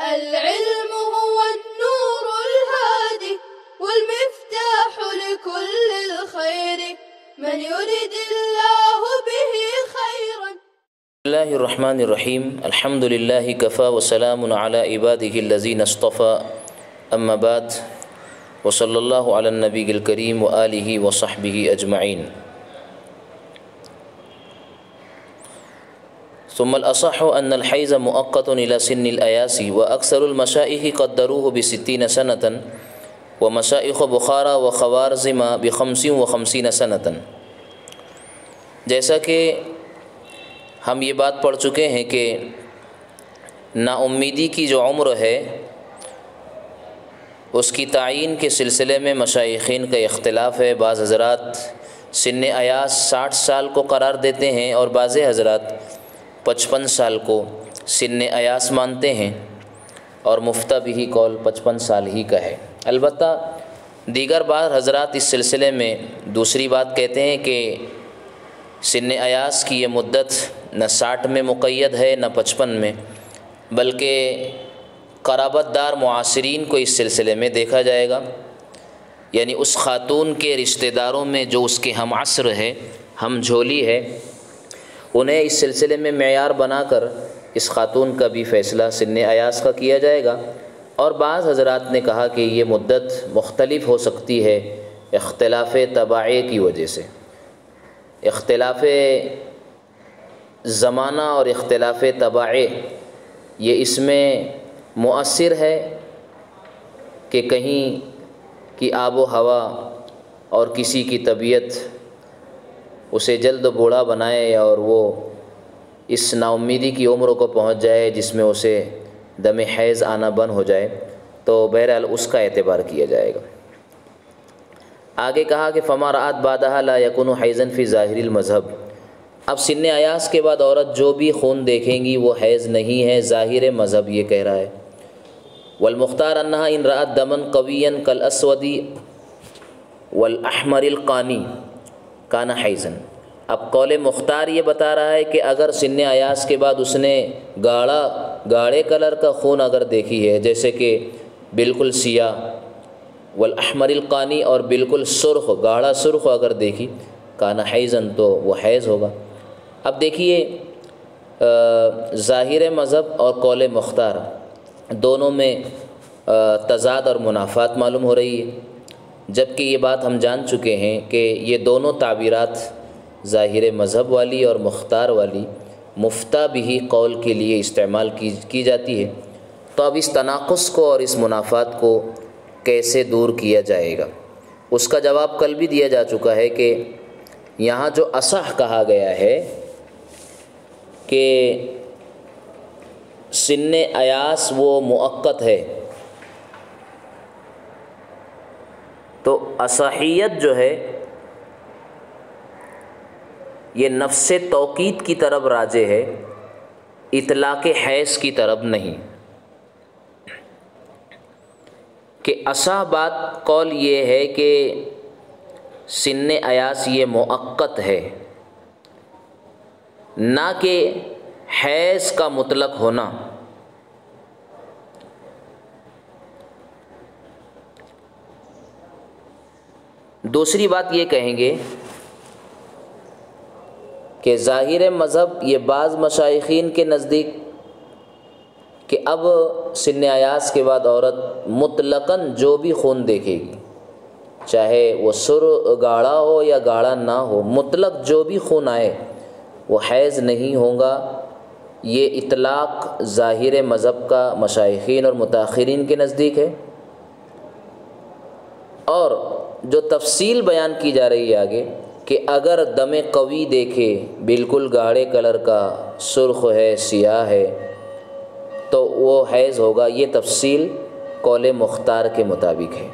العلم هو النور الهادي والمفتاح لكل الخير من يرد الله به خيرا. بسم الله الرحمن الرحیم الحمد للہ کفا وسلام علی عباده الذین اصطفى اما بعد وصلی اللہ علی النبی الکریم وآلہ وصحبہ اجمعین. ثم الأصح أن الحيض مؤقت إلى سن الأياس وأكثر المشائخ قدروه ب60 سنة ومشائخ بخارى وخوارزم ب55 سنة. جیسا کہ ہم یہ بات پڑھ چکے ہیں کہ نا امیدی کی جو عمر ہے اس کی تعین کے سلسلے میں مشائخین کا اختلاف ہے. بعض حضرات سن ایاس 60 سال کو قرار دیتے ہیں اور بعض حضرات 55 سال کو سن ایاس مانتے ہیں اور مفتہ بھی قول 55 سال ہی کا ہے. البتہ دیگر بعض حضرات اس سلسلے میں دوسری بات کہتے ہیں کہ سن ایاس کی یہ مدت نہ 60 میں مقید ہے نہ 55 میں، بلکہ قرابت دار معاصرین کو اس سلسلے میں دیکھا جائے گا. یعنی اس خاتون کے رشتہ داروں میں جو اس کے ہم عصر ہے، ہم جھولی ہے، انہیں اس سلسلے میں معیار بنا کر اس خاتون کا بھی فیصلہ سن ایاس کا کیا جائے گا. اور بعض حضرات نے کہا کہ یہ مدت مختلف ہو سکتی ہے اختلاف تباعے کی وجہ سے. اختلاف زمانہ اور اختلاف تباعے یہ اس میں مؤثر ہے کہ کہیں کی آب و ہوا اور کسی کی طبیعت اسے جلد بوڑھا بنائے اور وہ اس نا امیدی کی عمر کو پہنچ جائے جس میں اسے دم حیض آنا بند ہو جائے، تو بہرحال اس کا اعتبار کیا جائے گا. آگے کہا کہ فما رأت بعدها لا يكون حیضا فی ظاہر المذہب. اب سن ایاس کے بعد عورت جو بھی خون دیکھیں گی وہ حیض نہیں ہے، ظاہر مذہب یہ کہہ رہا ہے. والمختار انہا ان رأت دمن قویا کالاسود والاحمر القانی کانا حیضا. اب قول مختار یہ بتا رہا ہے کہ اگر سن ایاس کے بعد اس نے گاڑے کلر کا خون اگر دیکھی ہے، جیسے کہ بالکل سیاہ، والاحمر القانی اور بالکل سرخ، گاڑھا سرخ اگر دیکھی، کانا حیضاً تو وہ حیض ہوگا. اب دیکھیے ظاہر مذہب اور قول مختار دونوں میں تضاد اور منافات معلوم ہو رہی ہے، جبکہ یہ بات ہم جان چکے ہیں کہ یہ دونوں تعبیرات ظاہر مذہب والی اور مختار والی مفتہ بھی قول کے لیے استعمال کی جاتی ہے. تو اب اس تناقض کو اور اس منافات کو کیسے دور کیا جائے گا، اس کا جواب کل بھی دیا جا چکا ہے کہ یہاں جو اصح کہا گیا ہے کہ سن ایاس وہ مؤقت ہے، تو اصحیت جو ہے یہ نفس توقید کی طرف راجع ہے، اطلاق حیض کی طرف نہیں. کہ اصح بات قول یہ ہے کہ سن ایاس یہ مؤقت ہے، نہ کہ حیض کا مطلق ہونا. دوسری بات یہ کہیں گے کہ ظاہر مذہب یہ بعض مشائخین کے نزدیک کہ اب سن ایاس کے بعد عورت مطلقاً جو بھی خون دیکھے گی، چاہے وہ گاڑھا ہو یا گاڑھا نہ ہو، مطلق جو بھی خون آئے وہ حیض نہیں ہوگا. یہ اطلاق ظاہر مذہب کا مشائخین اور متاخرین کے نزدیک ہے. اور جو تفصیل بیان کی جا رہی ہے آگے کہ اگر دم قوی دیکھے، بالکل گاڑھے کلر کا، سرخ ہے، سیاہ ہے، تو وہ حیض ہوگا. یہ تفصیل قول مختار کے مطابق ہے.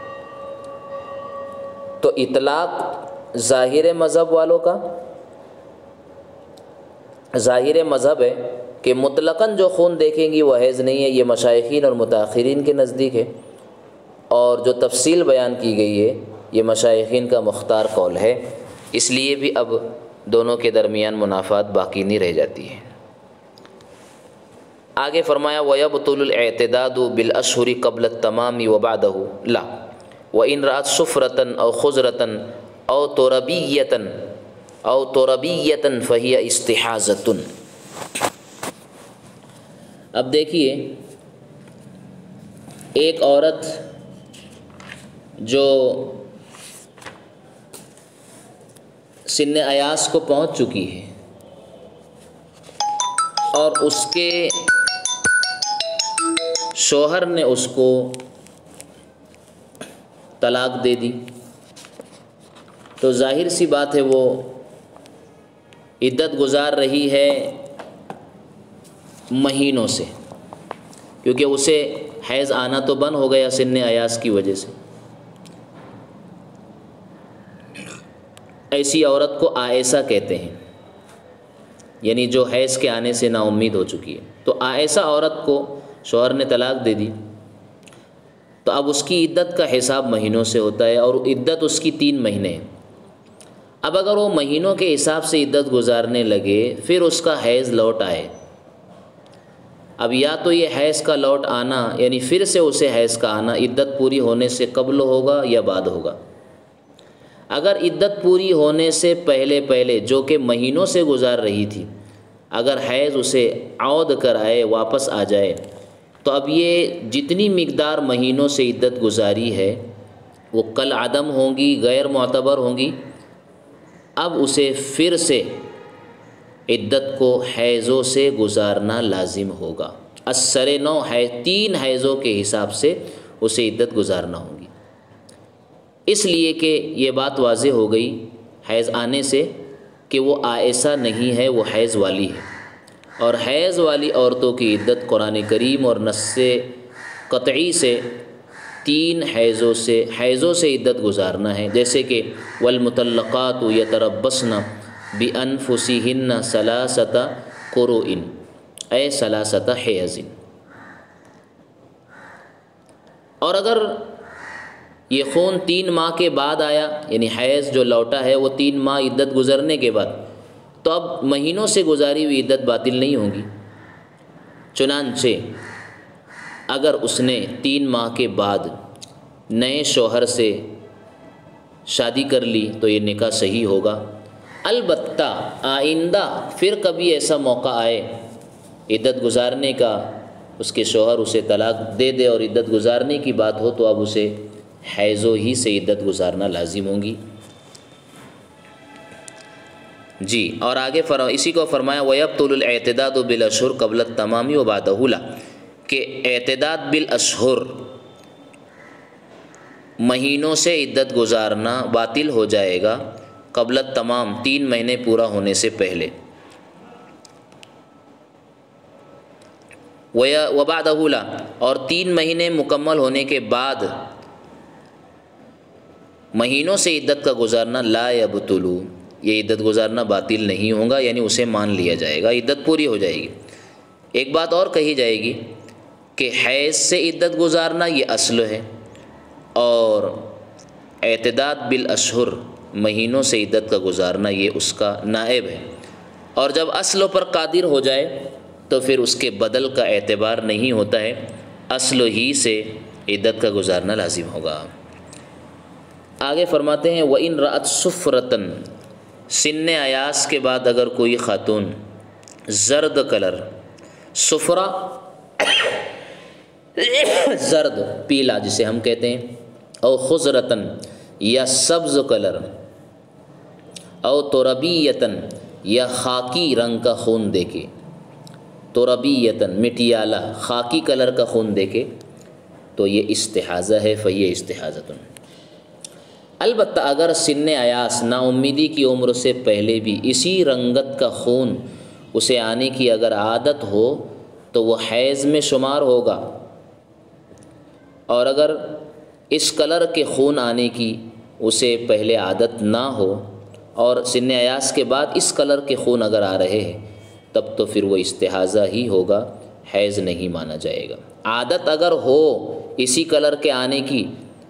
تو اطلاق ظاہر مذہب والوں کا ظاہر مذہب ہے کہ مطلقاً جو خون دیکھیں گی وہ حیض نہیں ہے، یہ مشائخین اور متاخرین کے نزدیک ہے. اور جو تفصیل بیان کی گئی ہے یہ مشائخین کا مختار قول ہے. اس لیے بھی اب دونوں کے درمیان منافات باقی نہیں رہ جاتی ہے. آگے فرمایا وَيَبْطُلُ الْاعْتِدَادُ بِالْأَشْهُرِ قَبْلَ التَّمَامِ وَبَعْدَهُ لَا وَإِنْ رَأَتْ صُفْرَةً أَوْ خُضْرَةً أَوْ تُرَبِيَّةً فَهِيَ اسْتِحَاضَةٌ۔ اب دیکھیے، ایک عورت جو سن ایاس کو پہنچ چکی ہے اور اس کے شوہر نے اس کو طلاق دے دی، تو ظاہر سی بات ہے وہ عدت گزار رہی ہے مہینوں سے، کیونکہ اسے حیض آنا تو بند ہو گیا سن ایاس کی وجہ سے۔ ایسی عورت کو آئسہ کہتے ہیں، یعنی جو حیض کے آنے سے نا امید ہو چکی ہے۔ تو آئسہ عورت کو شوہر نے طلاق دے دی تو اب اس کی عدت کا حساب مہینوں سے ہوتا ہے، اور عدت اس کی 3 مہینے ہیں۔ اب اگر وہ مہینوں کے حساب سے عدت گزارنے لگے، پھر اس کا حیض لوٹ آئے، اب یا تو یہ حیض کا لوٹ آنا یعنی پھر سے اسے حیض کا آنا عدت پوری ہونے سے قبل ہوگا یا بعد ہوگا۔ اگر عدت پوری ہونے سے پہلے جو کہ مہینوں سے گزار رہی تھی، اگر حیض اسے عود کر آئے، واپس آ جائے، تو اب یہ جتنی مقدار مہینوں سے عدت گزاری ہے وہ کل عدم ہوں گی، غیر معتبر ہوں گی۔ اب اسے پھر سے عدت کو حیضوں سے گزارنا لازم ہوگا۔ اثر نو 3 حیضوں کے حساب سے اسے عدت گزارنا ہوگی، اس لیے کہ یہ بات واضح ہو گئی حیض آنے سے کہ وہ آئسہ نہیں ہے، وہ حیض والی ہے، اور حیض والی عورتوں کی عدت قرآن کریم اور نص قطعی سے 3 حیضوں سے عدت گزارنا ہے، جیسے کہ والمطلقات یتربصن بانفسہن 3 قروء اے 3 حیض۔ اور اگر یہ خون 3 ماہ کے بعد آیا، یعنی حیض جو لوٹا ہے وہ 3 ماہ عدت گزرنے کے بعد، تو اب مہینوں سے گزاری ہوئی عدت باطل نہیں ہوگی۔ چنانچہ اگر اس نے 3 ماہ کے بعد نئے شوہر سے شادی کر لی تو یہ نکاح صحیح ہوگا۔ البتہ آئندہ پھر کبھی ایسا موقع آئے عدت گزارنے کا، اس کے شوہر اسے طلاق دے دے اور عدت گزارنے کی بات ہو، تو اب اسے حیضوں ہی سے عدت گزارنا لازم ہوگی۔ جی، اور آگے اسی کو فرمایا وَيَبْطُلُ الْاعْتِدَادُ بِالْأَشْهُرِ قَبْلَ التَّمَامِ وَبَعْدَهُ لَا، کہ اعتداد بالاشہر مہینوں سے عدت گزارنا باطل ہو جائے گا قبل التمام 3 مہینے پورا ہونے سے پہلے، وَبَعْدَهُ لَا، اور 3 مہینے مکمل ہونے کے بعد مہینوں سے عدت کا گزارنا لا یبطل، یہ عدت گزارنا باطل نہیں ہوگا، یعنی اسے مان لیا جائے گا، عدت پوری ہو جائے گی۔ ایک بات اور کہی جائے گی کہ حیض سے عدت گزارنا یہ اصل ہے، اور اعتداد بالاشہر مہینوں سے عدت کا گزارنا یہ اس کا نائب ہے، اور جب اصل پر قادر ہو جائے تو پھر اس کے بدل کا اعتبار نہیں ہوتا ہے، اصل ہی سے عدت کا گزارنا لازم ہوگا۔ آگے فرماتے ہیں وَإِنْ رَأَتْ صُفْرَةً، سن ایاس کے بعد اگر کوئی خاتون زرد کلر، صفرہ زرد پیلا جسے ہم کہتے ہیں، او خضرتن یا سبز کلر، او تربیتن یا خاکی رنگ کا خون دیکھے، تربیتن مٹیالہ خاکی کلر کا خون دیکھے تو یہ استحاضہ ہے، فہی استحاضۃ۔ البتہ اگر سن ایاس نا امیدی کی عمر سے پہلے بھی اسی رنگت کا خون اسے آنے کی اگر عادت ہو تو وہ حیض میں شمار ہوگا، اور اگر اس کلر کے خون آنے کی اسے پہلے عادت نہ ہو اور سن ایاس کے بعد اس کلر کے خون اگر آ رہے ہیں تب تو پھر وہ استحاضہ ہی ہوگا، حیض نہیں مانا جائے گا۔ عادت اگر ہو اسی کلر کے آنے کی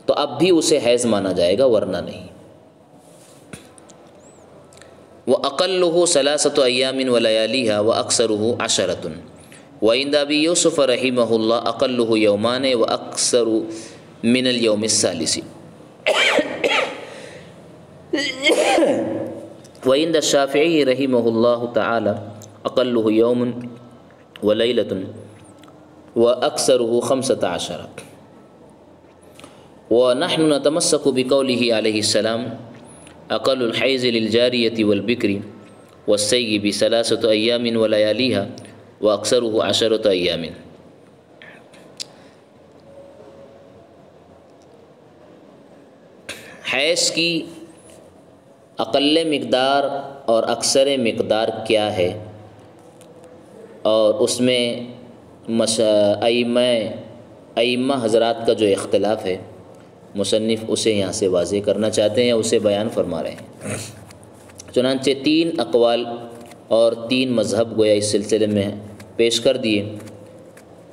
تو اب بھی اسے حیض مانا جائے گا، ورنہ نہیں۔ وَأَقَلُّهُ 3 أَيَّامٍ وَلَيَالِيهَا وَأَكْثَرُهُ 10، وعند ابی یوسف رحمہ اللہ اقلہ یومان و اکثر من اليوم الثالث وعند الشافعی رحمہ اللہ تعالی اقلہ یوم و لیلۃ و اکثرہ 15 ونحن نتمسک بقولہ علیہ السلام اقل الحیض للجاریۃ والبکر والسیب 3 ایام ولیالیها واکثرہ 10 ایام۔ حیض کی اقل مقدار اور اکثر مقدار کیا ہے، اور اس میں ائمہ حضرات کا جو اختلاف ہے مصنف اسے یہاں سے واضح کرنا چاہتے ہیں یا اسے بیان فرما رہے ہیں۔ چنانچہ 3 اقوال اور 3 مذہب گویا اس سلسلے میں پیش کر دیے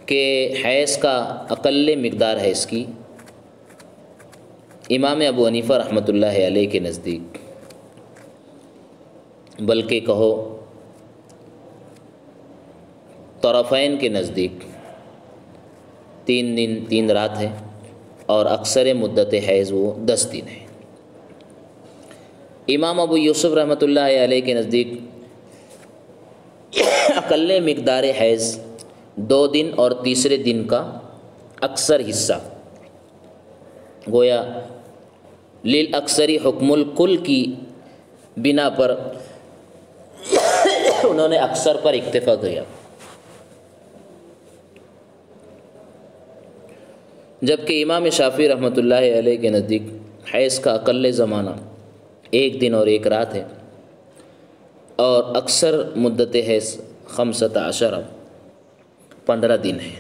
کہ حیض کا اقل مقدار ہے اس کی امام ابو حنیفہ رحمۃ اللہ علیہ کے نزدیک، بلکہ کہو طرفین کے نزدیک 3 دن 3 رات ہے، اور اکثر مدت حیض وہ 10 دن ہے۔ امام ابو یوسف رحمۃ اللہ علیہ کے نزدیک اقل مقدار حیض 2 دن اور تیسرے دن کا اکثر حصہ، گویا للاکثری حکم الکل کی بنا پر انہوں نے اکثر پر اکتفا کیا، جبکہ امام شافعی رحمۃ اللہ علیہ کے نزدیک حیض کا اقل زمانہ 1 دن اور 1 رات ہے، اور اکثر مدت حیض 15 دن ہے۔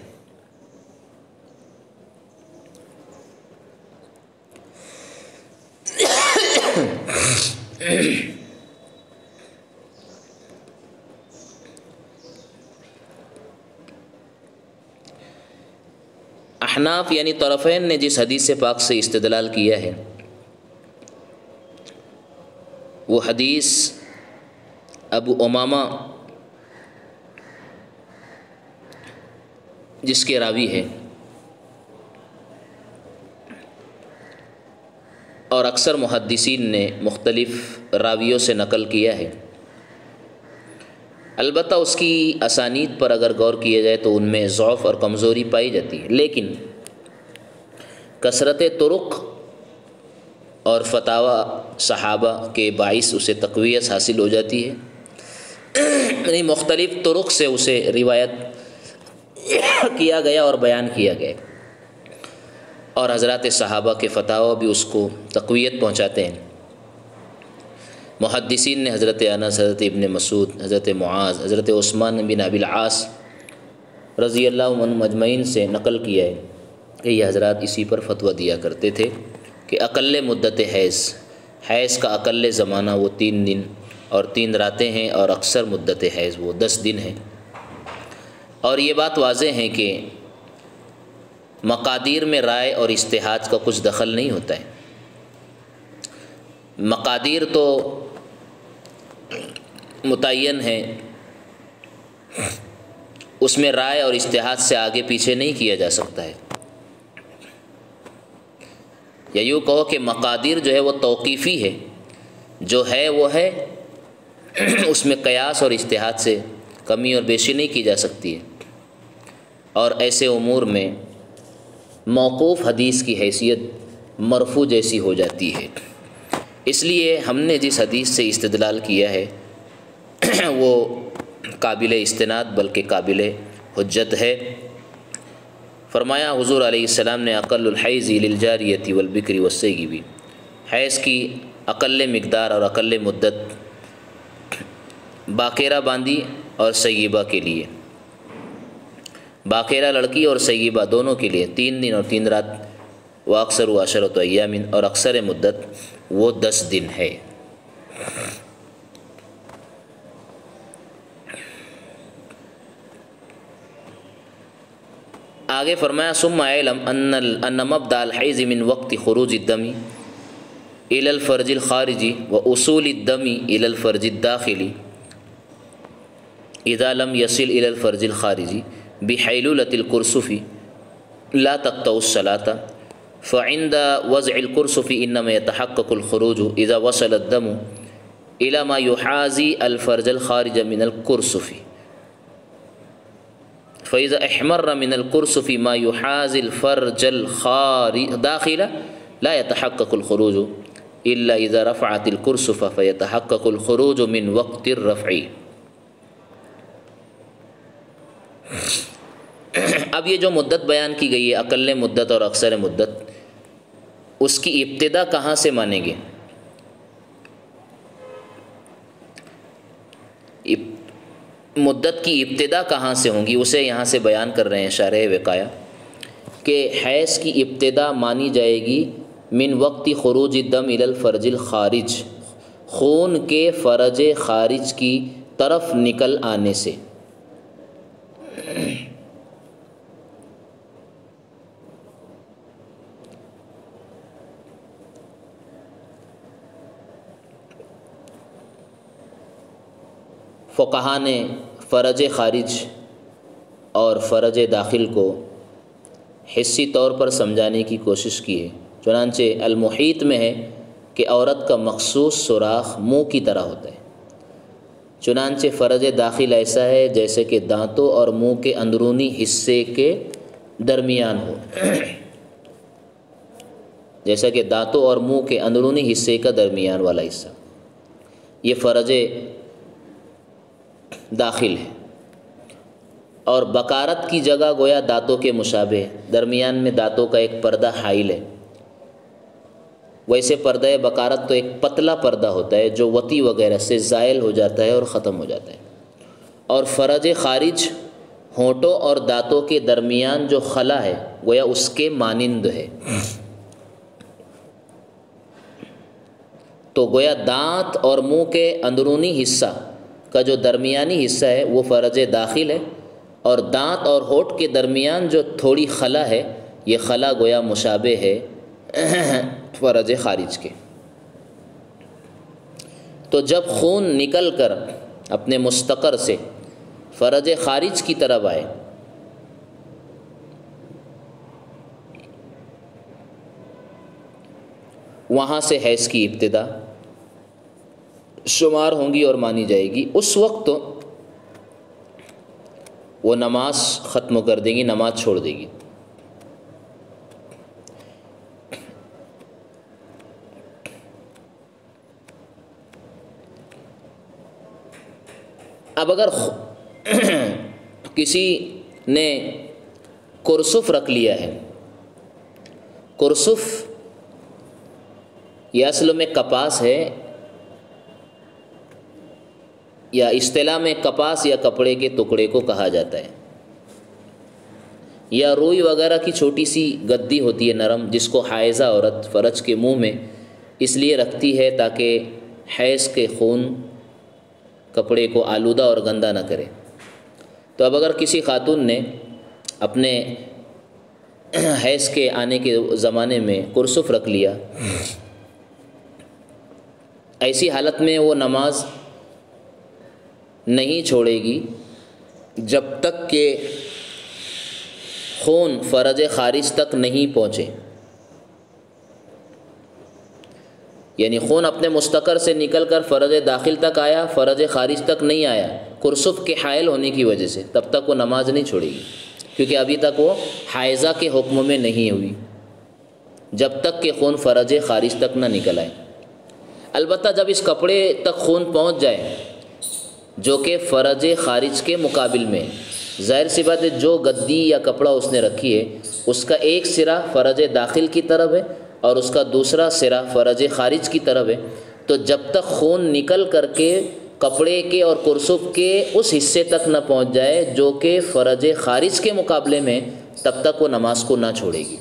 احناف یعنی طرفین نے جس حدیث پاک سے استدلال کیا ہے وہ حدیث ابو امامہ جس کے راوی ہے، اور اکثر محدثین نے مختلف راویوں سے نقل کیا ہے، البتہ اس کی اسانید پر اگر غور کیا جائے تو ان میں ضعف اور کمزوری پائی جاتی ہے، لیکن کثرت طرق اور فتاوی صحابہ کے باعث اسے تقویت حاصل ہو جاتی ہے، یعنی مختلف طرق سے اسے روایت کیا گیا اور بیان کیا گیا، اور حضرات صحابہ کے فتاوی بھی اس کو تقویت پہنچاتے ہیں۔ محدثین نے حضرت انس، حضرت ابن مسعود، حضرت معاذ، حضرت عثمان بن ابی العاص رضی اللہ عنہم اجمعین سے نقل کیا ہے کہ یہ حضرات اسی پر فتویٰ دیا کرتے تھے کہ اقل مدت حیض کا اقل زمانہ وہ 3 دن اور 3 راتیں ہیں، اور اکثر مدت حیض وہ 10 دن ہیں۔ اور یہ بات واضح ہے کہ مقادیر میں رائے اور اجتہاد کا کچھ دخل نہیں ہوتا ہے۔ مقادیر تو متعین ہیں، اس میں رائے اور اجتہاد سے آگے پیچھے نہیں کیا جا سکتا ہے، یا یوں کہو کہ مقادیر جو ہے وہ توقیفی ہے، جو ہے وہ ہے، اس میں قیاس اور اجتہاد سے کمی اور بیشی نہیں کی جا سکتی ہے، اور ایسے امور میں موقوف حدیث کی حیثیت مرفوع جیسی ہو جاتی ہے۔ اس لیے ہم نے جس حدیث سے استدلال کیا ہے وہ قابل استناد بلکہ قابل حجت ہے۔ فرمایا حضور علیہ السلام نے اقل الحیض للجاریۃ والبکر والسیب، حیض کی اقل مقدار اور اقل مدت باقیرہ باندی اور سیبہ کے لیے، باقیرہ لڑکی اور سیبہ دونوں کے لیے 3 دن اور 3 رات، وہ اکثر و 10 ایام، اور اکثر مدت وہ 10 دن ہے۔ آگے فرمایا ثم اعلم ان مبدا الحیض من وقت خروج الدم الى الفرج الخارجی و اصول الدم الى الفرج الداخلی اذا لم يصل الى الفرج الخارجی بحیلولۃ القرصف لا تقطع الصلاۃ فعند وضع القرصف انما يتحقق الخروج اذا وصل الدم الى ما يحاذي الفرج الخارج من القرصف فاذا احمر من القرصف ما يحاذي الفرج الخارج داخل لا يتحقق الخروج الا اذا رفعت القرصف فيتحقق الخروج من وقت الرفع۔ اب یہ جو مدت بیان کی گئی ہے، اقل مدت اور اکثر مدت، اس کی ابتدا کہاں سے مانیں گے؟ مدت کی ابتدا کہاں سے ہوں گی اسے یہاں سے بیان کر رہے ہیں شارح وقایہ کہ حیض کی ابتدا مانی جائے گی من وقت خروج الدم الی الفرج الخارج، خون کے فرج خارج کی طرف نکل آنے سے۔ فقہا نے فرج خارج اور فرج داخل کو حصی طور پر سمجھانے کی کوشش کی ہے، چنانچہ المحیط میں ہے کہ عورت کا مخصوص سوراخ منہ کی طرح ہوتا ہے، چنانچہ فرج داخل ایسا ہے جیسے کہ دانتوں اور منہ کے اندرونی حصے کے درمیان ہو، جیسا کہ دانتوں اور منہ کے اندرونی حصے کا درمیان والا حصہ، یہ فرج داخل ہے۔ اور بکارت کی جگہ گویا دانتوں کے مشابہ ہے، درمیان میں دانتوں کا ایک پردہ حائل ہے۔ ویسے پردہ بکارت تو ایک پتلا پردہ ہوتا ہے جو وتی وغیرہ سے زائل ہو جاتا ہے اور ختم ہو جاتا ہے، اور فرج خارج ہونٹوں اور دانتوں کے درمیان جو خلا ہے گویا اس کے مانند ہے۔ تو گویا دانت اور منہ کے اندرونی حصہ کا جو درمیانی حصہ ہے وہ فرج داخل ہے، اور دانت اور ہونٹ کے درمیان جو تھوڑی خلا ہے یہ خلا گویا مشابہ ہے فرج خارج کے۔ تو جب خون نکل کر اپنے مستقر سے فرج خارج کی طرف آئے وہاں سے حیض کی ابتدا شمار ہوں گی اور مانی جائے گی۔ اس وقت وہ نماز ختم کر دیں گی، نماز چھوڑ دے گی۔ اب اگر کسی نے کرسف رکھ لیا ہے، کرسف یہ اصل میں کپاس ہے، یا اصطلاح میں کپاس یا کپڑے کے ٹکڑے کو کہا جاتا ہے، یا روئی وغیرہ کی چھوٹی سی گدی ہوتی ہے نرم، جس کو حائضہ عورت فرج کے منہ میں اس لیے رکھتی ہے تاکہ حیض کے خون کپڑے کو آلودہ اور گندہ نہ کرے۔ تو اب اگر کسی خاتون نے اپنے حیض کے آنے کے زمانے میں کرسف رکھ لیا، ایسی حالت میں وہ نماز نہیں چھوڑے گی جب تک کہ خون فرج خارج تک نہیں پہنچے، یعنی خون اپنے مستقر سے نکل کر فرج داخل تک آیا، فرج خارج تک نہیں آیا، کرسف کے حائل ہونے کی وجہ سے، تب تک وہ نماز نہیں چھوڑے گی، کیونکہ ابھی تک وہ حائضہ کے حکم میں نہیں ہوئی، جب تک کہ خون فرج خارج تک نہ نکل آئے۔ البتہ جب اس کپڑے تک خون پہنچ جائے جو کہ فرج خارج کے مقابل میں، ظاہر سی بات ہے جو گدی یا کپڑا اس نے رکھی ہے اس کا ایک سرا فرج داخل کی طرف ہے اور اس کا دوسرا سرا فرج خارج کی طرف ہے، تو جب تک خون نکل کر کے کپڑے کے اور کرسف کے اس حصے تک نہ پہنچ جائے جو کہ فرج خارج کے مقابلے میں، تب تک وہ نماز کو نہ چھوڑے گی۔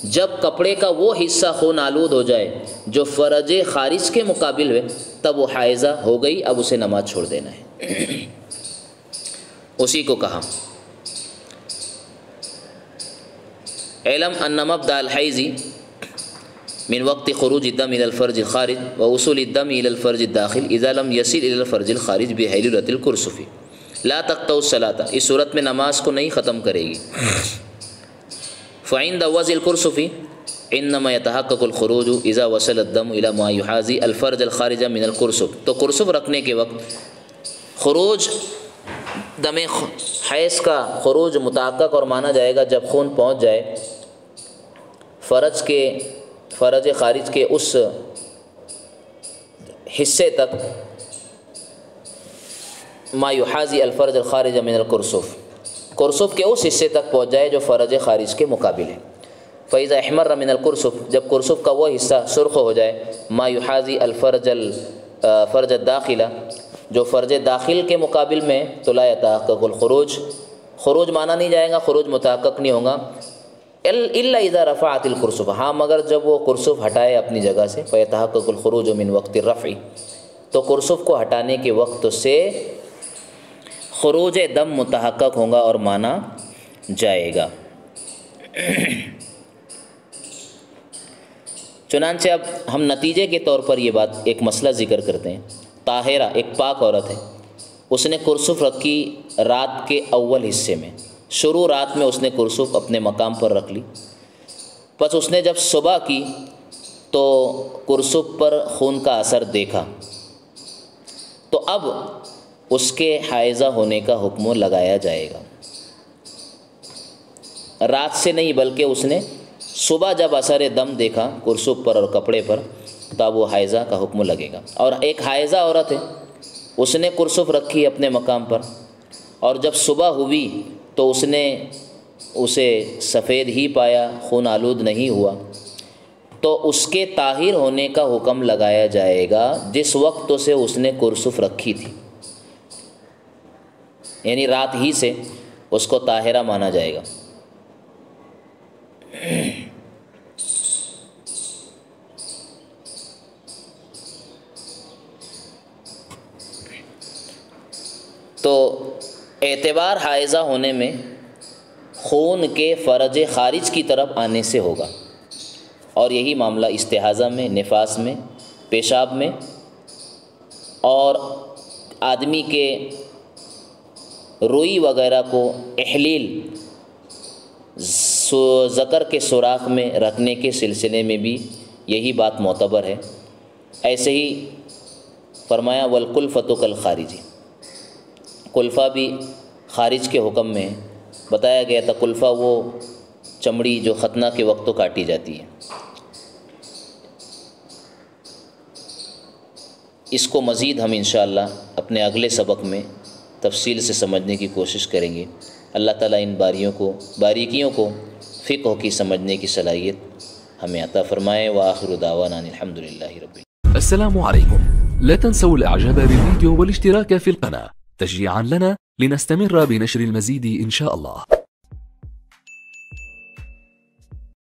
جب کپڑے کا وہ حصہ خون آلود ہو جائے جو فرج خارج کے مقابل ہے، تب وہ حائضہ ہو گئی، اب اسے نماز چھوڑ دینا ہے۔ اسی کو کہا علم ان مبدأ الحیض من وقت خروج الدم الى الفرج الخارج ووصول الدم الى الفرج الداخل اذا لم يصل الى الفرج الخارج بحیلولۃ القرصف۔ لا تقطع الصلاۃ، اس صورت میں نماز کو نہیں ختم کرے گی۔ فعند وضع القرصف انما يتحقق الخروج اذا وصل الدم الى ما يحاذي الفرج الخارج من القرصف، تو قرصف رکھنے کے وقت خروج دم حیض کا خروج متحقق اور مانا جائے گا جب خون پہنچ جائے فرج خارج کے اس حصے تک، ما یحاذی الفرج الخارج من القرصف، قرصف کے اس حصے تک پہنچ جائے جو فرج خارج کے مقابل ہے۔ فإذا احمر من القرصف، جب قرصف کا وہ حصہ سرخ ہو جائے، ما یحاذی فرج الداخلہ، جو فرج داخل کے مقابل میں، تو لا يتحقق الخروج، خروج مانا نہیں جائے گا، خروج متحقق نہیں ہوگا، الا اذا رفعت القرصف، ہاں مگر جب وہ قرصف ہٹائے اپنی جگہ سے، فيتحقق الخروج من وقت الرفع، تو قرصف کو ہٹانے کے وقت سے خروج دم متحقق ہوگا اور مانا جائے گا۔ چنانچہ اب ہم نتیجے کے طور پر یہ بات، ایک مسئلہ ذکر کرتے ہیں۔ طاہرہ ایک پاک عورت ہے، اس نے قرصف رکھی رات کے اول حصے میں، شروع رات میں اس نے قرصف اپنے مقام پر رکھ لی، پس اس نے جب صبح کی تو قرصف پر خون کا اثر دیکھا، تو اب اس کے حائضہ ہونے کا حکم لگایا جائے گا، رات سے نہیں بلکہ اس نے صبح جب اثر دم دیکھا قرصف پر اور کپڑے پر، تو اب وہ حائضہ کا حکم لگے گا۔ اور ایک حائضہ عورت ہے، اس نے قرصف رکھی اپنے مقام پر، اور جب صبح ہوئی تو اس نے اسے سفید ہی پایا، خون آلود نہیں ہوا، تو اس کے طاہر ہونے کا حکم لگایا جائے گا جس وقت سے اس نے قرصف رکھی تھی، یعنی رات ہی سے اس کو طاہرہ مانا جائے گا۔ تو اعتبار حائضہ ہونے میں خون کے فرج خارج کی طرف آنے سے ہوگا، اور یہی معاملہ استحاضہ میں، نفاس میں، پیشاب میں، اور آدمی کے روئی وغیرہ کو احلیل ذکر کے سوراخ میں رکھنے کے سلسلے میں بھی یہی بات معتبر ہے۔ ایسے ہی فرمایا والقلفۃ کالخارج، قلفہ بھی خارج کے حکم میں ہے، بتایا گیا تھا قلفہ وہ چمڑی جو ختنہ کے وقت تو کاٹی جاتی ہے۔ اس کو مزید ہم انشاءاللہ اپنے اگلے سبق میں تفصیل سے سمجھنے کی کوشش کریں گے۔ اللہ تعالیٰ ان باریکیوں کو فقہ کی سمجھنے کی صلاحیت ہمیں عطا فرمائے۔ وآخر دعوانا الحمدللہ رب العالمین۔ السلام عليكم، لا تنسوا الاعجاب بالفيديو والاشتراك في القناة تشجيعا لنا لنستمر بنشر المزيد إن شاء الله.